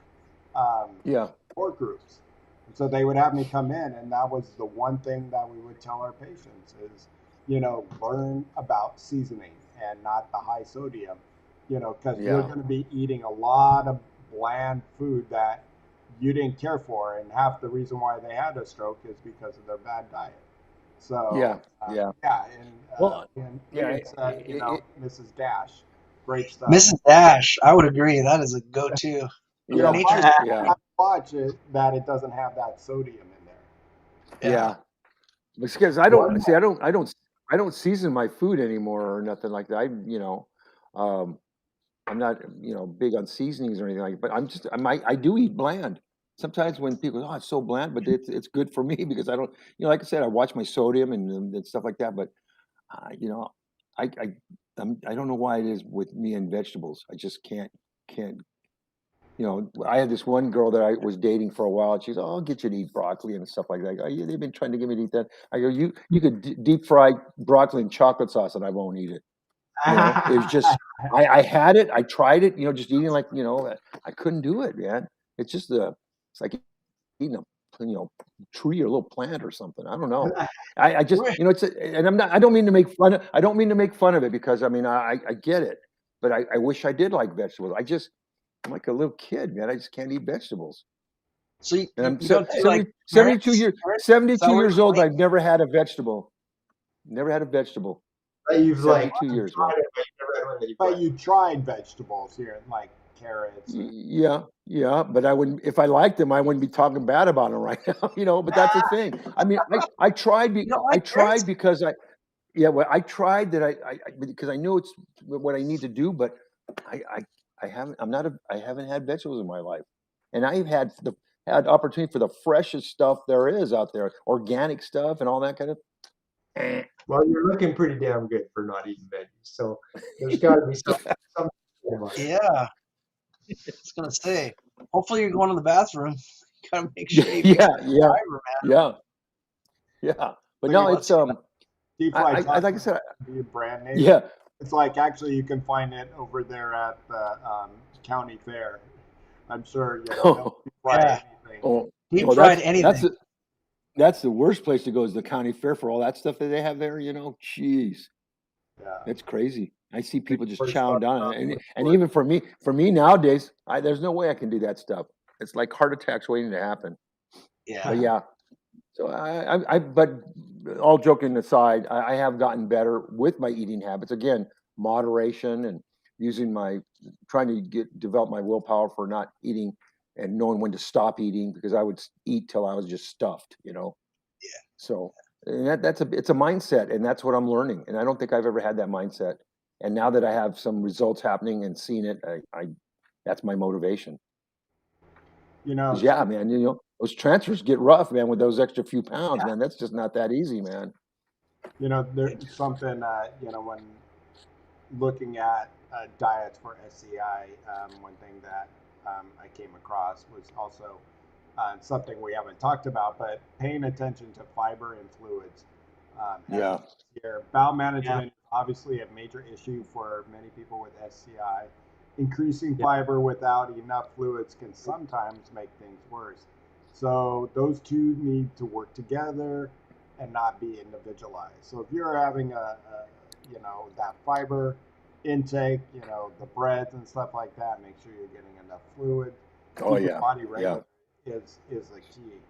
S1: Yeah.
S2: support groups. And so they would have me come in, and that was the one thing that we would tell our patients is, learn about seasoning and not the high sodium, because you're
S1: Yeah.
S2: going to be eating a lot of bland food that you didn't care for, and half the reason why they had a stroke is because of their bad diet.
S1: Yeah.
S2: So
S1: Yeah.
S2: yeah,
S1: Well,
S2: and
S1: yeah.
S2: even said, Mrs. Dash, great stuff.
S4: Mrs. Dash, I would agree. That is a go-to.
S1: Yeah.
S4: Nature's
S1: Yeah.
S2: Watch it that it doesn't have that sodium in there.
S4: Yeah.
S1: Yeah. Because I don't season my food anymore or nothing like that. Um, I'm not, big on seasonings or anything like. But I do eat bland. Sometimes when people, oh, it's so bland, but it's good for me because I don't, like I said, I watch my sodium and stuff like that. But you know, I don't know why it is with me and vegetables. I just can't. I had this one girl that I was dating for a while, and she's, "Oh, I'll get you to eat broccoli and stuff like that." I go, "Yeah, they've been trying to get me to eat that." I go, "You could deep fry broccoli in chocolate sauce, and I won't eat it." It was just I had it, I tried it, just eating like I couldn't do it, man. It's like eating a tree or a little plant or something. I don't know. I just
S4: Right.
S1: and I don't mean to make fun of I don't mean to make fun of it because I mean I get it, but I wish I did like vegetables. I'm like a little kid, man. I just can't eat vegetables.
S4: So
S1: And I'm
S4: you don't do like
S1: 72 years
S4: carrots?
S1: 72
S4: Celery,
S1: years old.
S4: like,
S1: I've never had a vegetable. Never had a vegetable.
S3: You've
S1: 72 years, man.
S3: tried it, but you never had one that you
S2: But
S3: liked.
S2: you tried vegetables here, like carrots.
S1: Yeah, but I wouldn't if I liked them, I wouldn't be talking bad about them right now, but that's the thing. I mean,
S4: you don't like carrots?
S1: because well, I tried that because I knew it's what I need to do, but I I haven't had vegetables in my life. And I've had opportunity for the freshest stuff there is out there, organic stuff and all that kind of eh.
S3: Well, you're looking pretty damn good for not eating veggies. So there's got to be something about it.
S4: Yeah. I was gonna say. Hopefully you're going to the bathroom. Gotta make sure you fix
S1: Yeah,
S4: that
S1: yeah,
S4: fiber, man.
S1: yeah, yeah. But
S2: But
S1: no,
S4: you-
S1: it's
S2: Deep fried
S1: like I said,
S2: be a brand name.
S1: yeah.
S2: It's like actually you can find it over there at the county fair. I'm sure they'll deep fry
S4: Yeah.
S2: anything.
S1: Oh,
S4: Deep
S1: well,
S4: fried anything.
S1: that's the worst place to go is the county fair for all that stuff that they have there. Jeez,
S2: Yeah.
S1: that's crazy. I see people just
S3: First
S1: chowing
S3: off,
S1: down on it, and even for me nowadays, there's no way I can do that stuff. It's like heart attacks waiting to happen.
S4: Yeah.
S1: But yeah, so but all joking aside, I have gotten better with my eating habits. Again, moderation and trying to develop my willpower for not eating and knowing when to stop eating because I would eat till I was just stuffed.
S4: Yeah.
S1: So and it's a mindset, and that's what I'm learning. And I don't think I've ever had that mindset. And now that I have some results happening and seen it, I that's my motivation. Yeah, man, those transfers get rough, man, with those extra few pounds, man. That's just not that easy, man.
S2: There's something when looking at diets for SCI, one thing that I came across was also something we haven't talked about, but paying attention to fiber and fluids.
S1: Yeah.
S2: Here, bowel
S4: Yeah.
S2: management is obviously a major issue for many people with SCI. Increasing
S3: Yeah.
S2: fiber without enough fluids can sometimes make things worse. So those two need to work together and not be individualized. So if you're having that fiber intake, the breads and stuff like that, make sure you're getting enough fluid.
S1: Oh,
S2: Keep your
S1: yeah.
S2: body
S1: Yeah.
S2: regular is the key.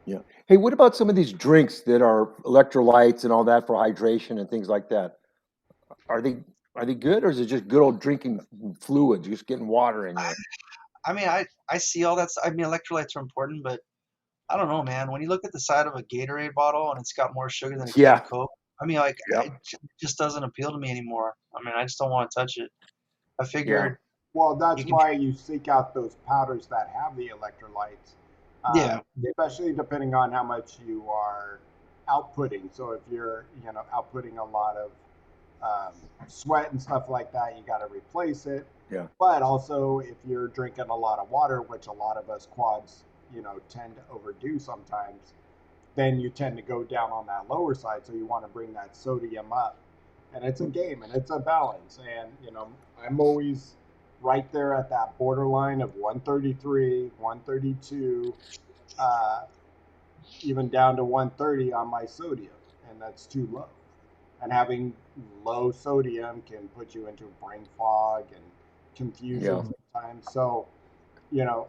S1: Yeah. Hey, what about some of these drinks that are electrolytes and all that for hydration and things like that? Are they good, or is it just good old drinking fluids, just getting water in you?
S4: I mean, I see all that. I mean, electrolytes are important, but I don't know, man. When you look at the side of a Gatorade bottle and it's got more sugar than a can
S1: Yeah.
S4: of Coke, I mean, like,
S1: Yep.
S4: it just doesn't appeal to me anymore. I mean, I just don't want to touch it. I
S1: Yeah.
S4: figured
S2: Well,
S4: you
S2: that's
S4: can,
S2: why you seek out those powders that have the electrolytes,
S4: yeah,
S2: especially depending on how much you are outputting. So if you're, outputting a lot of sweat and stuff like that, you got to replace it.
S1: Yeah.
S2: But also, if you're drinking a lot of water, which a lot of us quads, tend to overdo sometimes, then you tend to go down on that lower side. So you want to bring that sodium up. And it's a game and it's a balance. And, I'm always right there at that borderline of 133, 132, uh, even down to 130 on my sodium. And that's too low. And having low sodium can put you into brain fog and confusion
S1: Yeah.
S2: sometimes. So,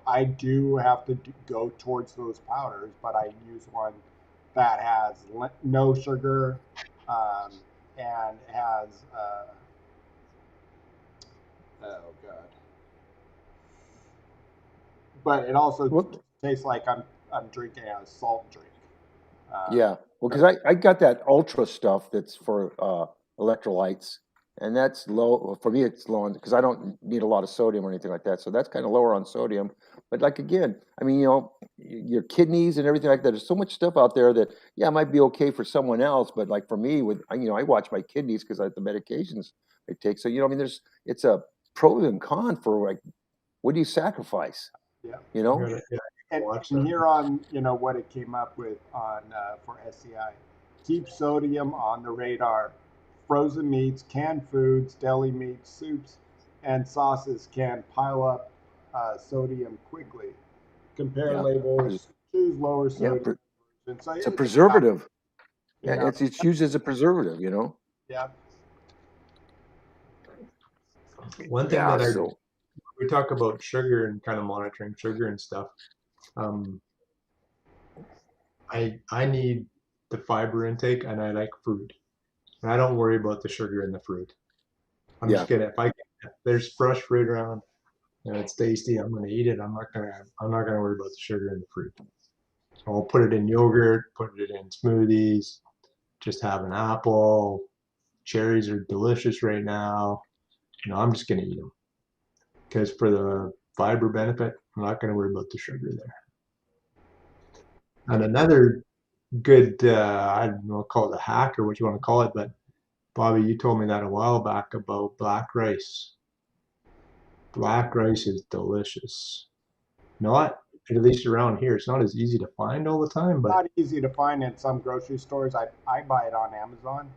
S2: I do have to go towards those powders, but I use one that has no sugar um, and has, oh God, but it also
S1: Well,
S2: tastes like I'm drinking a salt drink.
S1: yeah. Well, because I got that ultra stuff that's for electrolytes, and that's low. Well, for me, it's low because I don't need a lot of sodium or anything like that. So that's kind of lower on sodium. But like again, I mean, your kidneys and everything like that. There's so much stuff out there that yeah, it might be okay for someone else, but like for me, I watch my kidneys because I have the medications I take. So I mean, it's a pros and cons for like what do you sacrifice?
S2: Yeah.
S1: You
S3: I
S1: know?
S3: gotta, yeah,
S2: And,
S3: watch
S2: and
S3: that.
S2: here on, what it came up with on for SCI, keep sodium on the radar. Frozen meats, canned foods, deli meats, soups, and sauces can pile up sodium quickly. Compare
S1: Yeah.
S2: labels, choose lower
S1: Yeah.
S2: sodium. And so
S1: It's a
S2: it's a balance,
S1: preservative.
S2: you
S1: Yeah,
S2: know.
S1: it's used as a preservative.
S2: Yeah.
S3: One thing
S1: Yeah,
S3: that
S1: so
S3: we talk about sugar and kind of monitoring sugar and stuff. Um, I need the fiber intake and I like fruit. And I don't worry about the sugar in the fruit. I'm
S1: yeah,
S3: just gonna if there's fresh fruit around and it's tasty, I'm gonna eat it. I'm not gonna worry about the sugar in the fruit. I'll put it in yogurt, put it in smoothies, just have an apple. Cherries are delicious right now. I'm just gonna eat them because for the fiber benefit, I'm not gonna worry about the sugar there. And another good, I don't know, call it a hack or what you want to call it, but Bobby, you told me that a while back about black rice. Black rice is delicious. Not, at least around here, it's not as easy to find all the time, but
S2: Not easy to find in some grocery stores. I buy it on Amazon.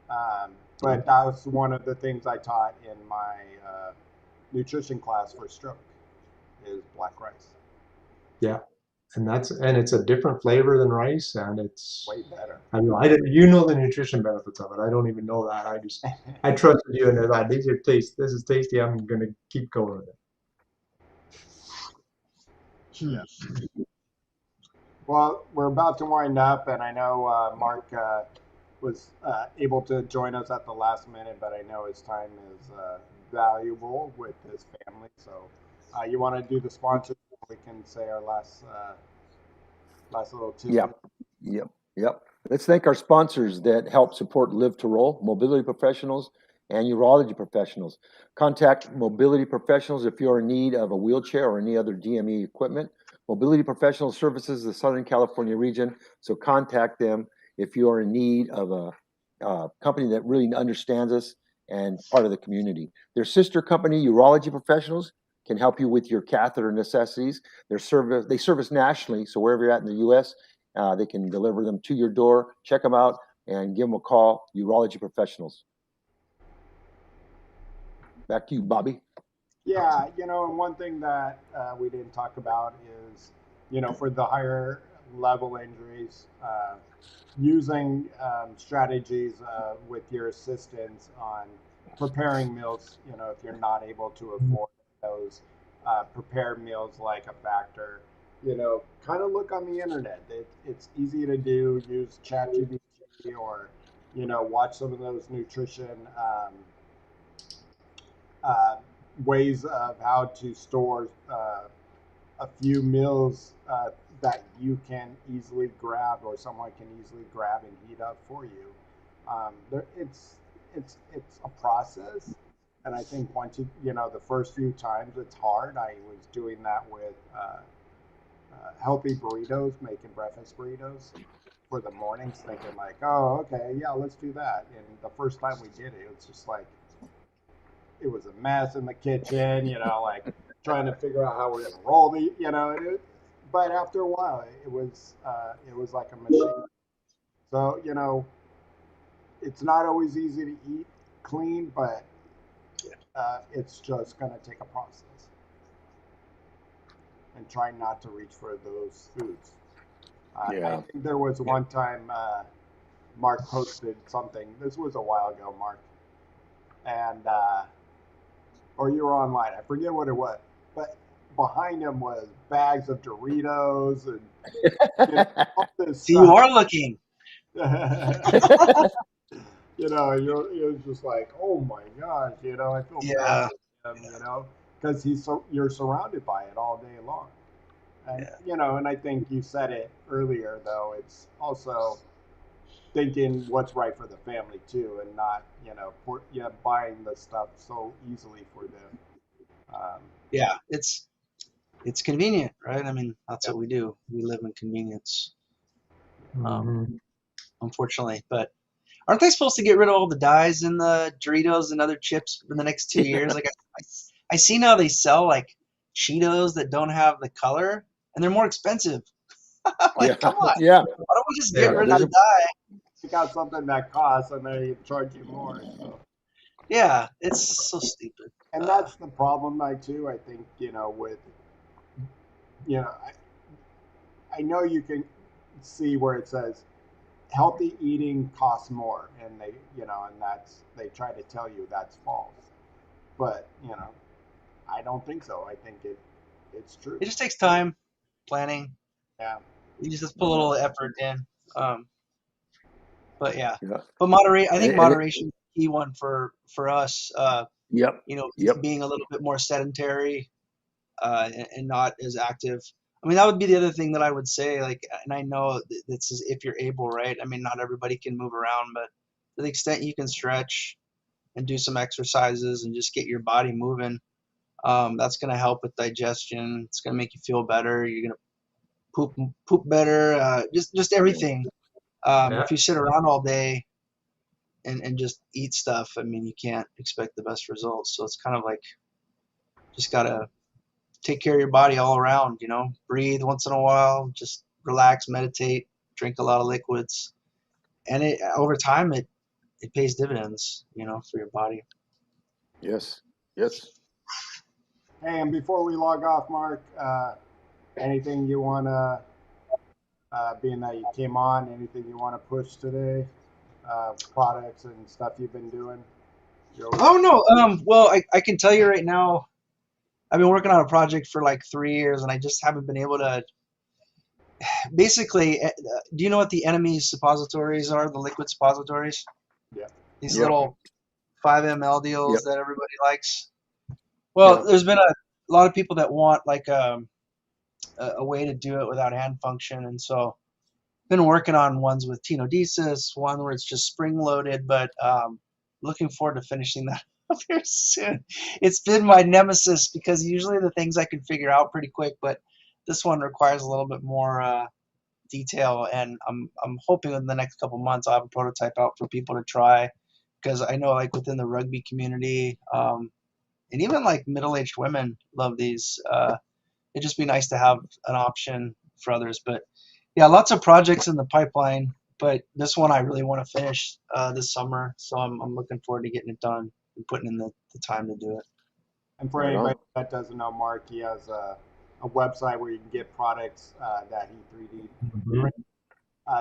S2: But that was one of the things I taught in my nutrition class for stroke is black rice.
S3: yeah, and it's a different flavor than rice, and it's
S2: Way better.
S3: I know I didn't you know the nutrition benefits of it. I don't even know that. I trusted you and I thought this is tasty. I'm gonna keep going with it.
S2: Yeah. Well, we're about to wind up, and I know Mark was able to join us at the last minute, but I know his time is valuable with his family. So, you want to do the sponsors? We can say our last little tidbit.
S1: yep, yep, yep. Let's thank our sponsors that help support Live to Roll, mobility professionals and urology professionals. Contact mobility professionals if you're in need of a wheelchair or any other DME equipment. Mobility Professional Services, the Southern California region. So contact them if you are in need of a company that really understands us and part of the community. Their sister company, Urology Professionals, can help you with your catheter necessities. They service nationally, so wherever you're at in the U.S., they can deliver them to your door. Check them out and give them a call. Urology professionals. Back to you, Bobby.
S2: Yeah, and one thing that we didn't talk about is, for the higher level injuries, using strategies with your assistants on preparing meals. If you're not able to afford those prepared meals like a factor, kind of look on the internet. It's easy to do. Use ChatGPT or, watch some of those nutrition uh, ways of how to store a few meals that you can easily grab or someone can easily grab and heat up for you. It's a process, and I think once the first few times it's hard. I was doing that with healthy burritos, making breakfast burritos for the mornings, thinking like, oh, okay, yeah, let's do that. And the first time we did it, it was just like it was a mess in the kitchen, like trying to figure out how we're gonna roll but after a while, it was like a machine. So it's not always easy to eat clean, but it's just gonna take a process. And try not to reach for those foods. I think there was one time Mark posted something. This was a while ago, Mark, and or you were online. I forget what it was, but behind him was bags of Doritos and all this
S4: So
S2: stuff.
S4: you are looking.
S2: It was just like, oh my gosh, I feel bad for him, because you're surrounded by it all day long. And, and I think you said it earlier, though, it's also thinking what's right for the family too, and not, buying the stuff so easily for them.
S4: Yeah, it's convenient, right? I mean, that's what we do. We live in convenience, unfortunately. But aren't they supposed to get rid of all the dyes in the Doritos and other chips in the next 2 years? Like I see now they sell like Cheetos that don't have the color, and they're more expensive. Like, come on.
S1: Yeah.
S4: Why don't we just get rid of the dye?
S2: Pick out something that costs, and they charge you more. So.
S4: Yeah, it's so stupid.
S2: And that's the problem, too. I think with I know you can see where it says healthy eating costs more, and they try to tell you that's false. But I don't think so. I think it's true.
S4: It just takes time, planning.
S2: Yeah.
S4: You just put a little effort in. But yeah.
S1: Yeah.
S4: But I think moderation is the key one for us. Being a little bit more sedentary and not as active. I mean, that would be the other thing that I would say. Like, and I know this is if you're able, right? I mean, not everybody can move around, but to the extent you can stretch and do some exercises and just get your body moving, that's going to help with digestion. It's going to make you feel better. You're going to poop better. Just everything. If you sit around all day and just eat stuff, I mean, you can't expect the best results. So it's kind of like just gotta take care of your body all around. Breathe once in a while, just relax, meditate, drink a lot of liquids, and over time it pays dividends, for your body.
S1: Yes.
S2: Hey, and before we log off, Mark, anything you want to, being that you came on, anything you want to push today? Products and stuff you've been doing?
S4: Oh, no. Well, I can tell you right now, I've been working on a project for like 3 years, and I just haven't been able to. Basically, do you know what the enemy suppositories are? The liquid suppositories?
S2: Yeah.
S4: These little 5 ml deals that everybody likes. Well, there's been a lot of people that want like a way to do it without hand function, and so been working on ones with tenodesis, one where it's just spring loaded, but looking forward to finishing that up here soon. It's been my nemesis because usually the things I can figure out pretty quick, but this one requires a little bit more detail, and I'm hoping in the next couple months I'll have a prototype out for people to try, because I know like within the rugby community, and even like middle-aged women love these. It'd just be nice to have an option for others. But yeah, lots of projects in the pipeline. But this one I really want to finish this summer, so I'm looking forward to getting it done and putting in the time to do it.
S2: And for
S1: Right
S2: anybody
S1: on.
S2: that doesn't know, Mark, he has a website where you can get products that he 3D
S3: Mhm.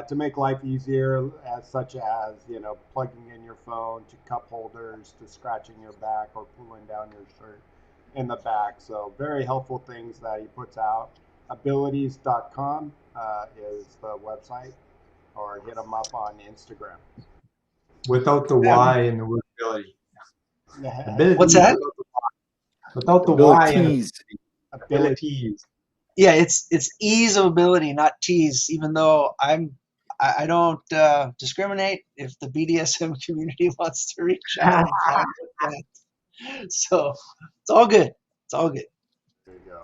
S2: to make life easier, as such as plugging in your phone, to cup holders, to scratching your back or pulling down your shirt in the back. So very helpful things that he puts out. Abilities.com is the website, or hit him up on Instagram.
S3: Without the
S4: Yeah.
S3: Y in the word ability.
S4: What's
S3: Abilities
S4: that?
S3: without the Y in it.
S1: Abilities.
S2: Ability.
S3: Abilities.
S4: Yeah, it's ease of ability, not tease. Even though I don't discriminate. If the BDSM community wants to reach out, I'm fine with that. So it's all good. It's all good.
S2: There you go.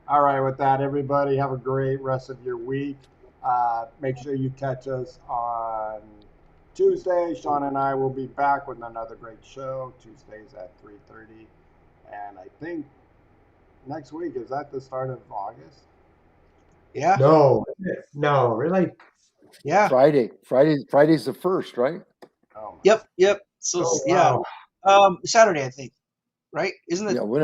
S2: All right, with that, everybody, have a great rest of your week. Make sure you catch us on Tuesday. Sean and I will be back with another great show. Tuesdays at 3:30, and I think next week, is that the start of August?
S4: Yeah,
S3: No, really?
S4: yeah.
S1: Friday's the first, right?
S2: Oh my.
S4: Yep. So
S3: Oh,
S4: yeah,
S3: wow.
S4: Saturday I think, right? Isn't it?
S1: Yeah. When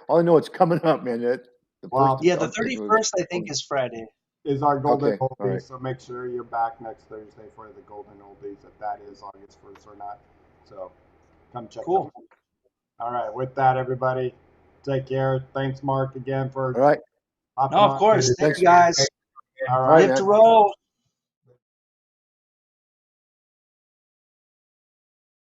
S1: all I know it's coming up, man. The
S2: Well,
S1: first.
S4: Yeah, the
S1: Okay,
S4: 31st I think is Friday.
S2: is our Golden
S1: Okay, all
S2: Oldies,
S1: right.
S2: so make sure you're back next Thursday for the Golden Oldies, if that is August 1st or not. So come check
S4: Cool.
S2: them. All right, with that, everybody, take care. Thanks, Mark, again for
S1: All right.
S2: hopping
S4: No, of
S2: on.
S4: course. Thank
S1: Thanks.
S4: you guys.
S2: All
S1: All
S2: right.
S1: right,
S4: Live to
S1: man.
S4: roll.